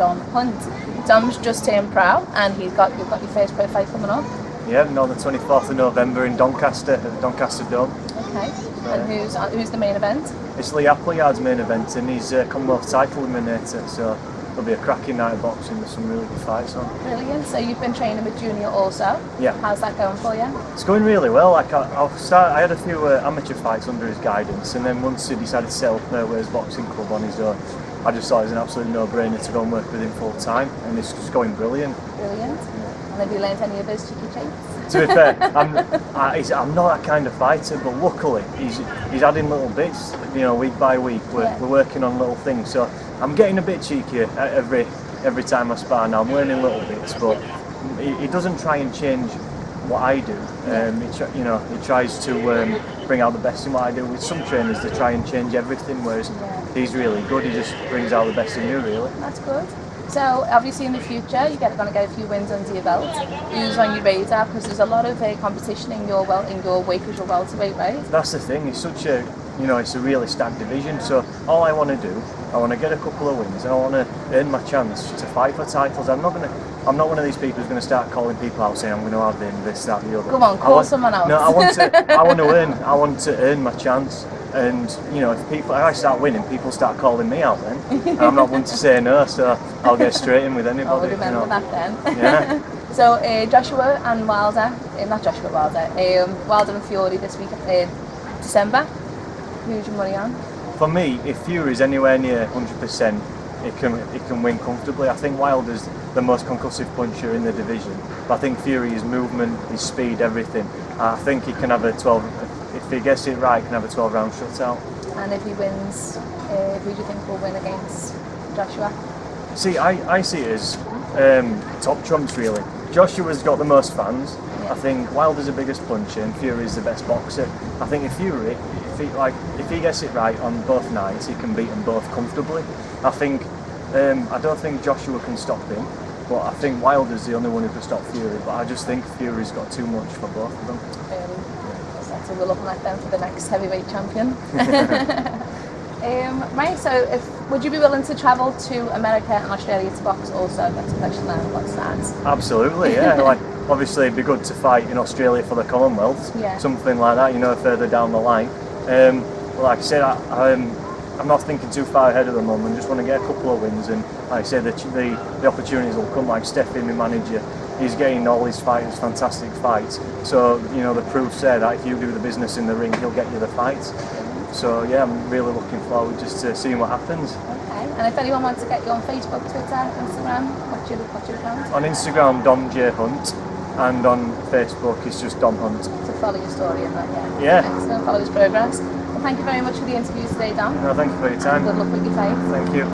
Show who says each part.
Speaker 1: Dom Hunt. Dom's just turned pro, and you've got your first pro fight coming up.
Speaker 2: Yeah, on the 24th of November in Doncaster, at the Doncaster Dome.
Speaker 1: Okay. And who's the main event?
Speaker 2: It's Lee Appleyard's main event, and he's Commonwealth title eliminator, so it'll be a cracking night of boxing with some really good fights on.
Speaker 1: Brilliant. So you've been training with Junior also.
Speaker 2: Yeah.
Speaker 1: How's that going for you?
Speaker 2: It's going really well. I had a few amateur fights under his guidance, and then once he decided to set up Merways Boxing Club on his own, I just thought it was an absolute no-brainer to go and work with him full time, and it's just going brilliant.
Speaker 1: Brilliant. And have you learned any of those cheeky traits?
Speaker 2: To be fair, I'm not that kind of fighter, but luckily he's adding little bits, week by week. We're working on little things, so I'm getting a bit cheekier every time I spar now. I'm learning little bits, but he doesn't try and change what I do. He tries to bring out the best in what I do. With some trainers, they try and change everything, whereas he's really good. He just brings out the best in you, really.
Speaker 1: That's good. So obviously in the future you're going to get a few wins under your belt. Who's on your radar? Because there's a lot of competition in your weight as your welterweight, right?
Speaker 2: That's the thing. It's such a it's a really stacked division. So all I want to do, I want to get a couple of wins, and I want to earn my chance to fight for titles. I'm not one of these people who's going to start calling people out saying I'm going to have this, that, the other.
Speaker 1: Come on, call someone else.
Speaker 2: No, I want to earn my chance. And if I start winning, people start calling me out then. And I'm not one to say no, so I'll get straight in with anybody.
Speaker 1: I'll remember that then.
Speaker 2: Yeah.
Speaker 1: So Joshua and Wilder, not Joshua Wilder, Wilder and Fury this week, December. Who's your money on?
Speaker 2: For me, if Fury's anywhere near 100%, it can win comfortably. I think Wilder's the most concussive puncher in the division, but I think Fury, his movement, his speed, everything. I think he can have a 12. If he gets it right, he can have a 12-round shutout.
Speaker 1: And if he wins, who do you think will win against Joshua?
Speaker 2: See, I see it as top trumps, really. Joshua's got the most fans. I think Wilder's the biggest puncher and Fury's the best boxer. I think if he gets it right on both nights, he can beat them both comfortably. I don't think Joshua can stop him, but I think Wilder's the only one who can stop Fury. But I just think Fury's got too much for both of them.
Speaker 1: So we're looking at them for the next heavyweight champion. Right, so would you be willing to travel to America and Australia to box also? That's a question that what's that?
Speaker 2: Absolutely, yeah. Obviously it'd be good to fight in Australia for the Commonwealth, something like that, further down the line. Like I said, I'm not thinking too far ahead at the moment. Just want to get a couple of wins, and like I said, the opportunities will come. Like Steffi, my manager, he's getting all his fighters fantastic fights. So the proof's there that if you do the business in the ring, he'll get you the fights. So yeah, I'm really looking forward just to seeing what happens.
Speaker 1: Okay. And if anyone wants to get you on Facebook, Twitter, Instagram, what's your account?
Speaker 2: On Instagram, Dom J Hunt, and on Facebook, it's just Dom Hunt.
Speaker 1: To follow your story and that,
Speaker 2: yeah.
Speaker 1: Excellent. Follow his progress. Well, thank you very much for the interview today, Dom.
Speaker 2: No, thank you for your time.
Speaker 1: Good luck with your fight.
Speaker 2: Thank you.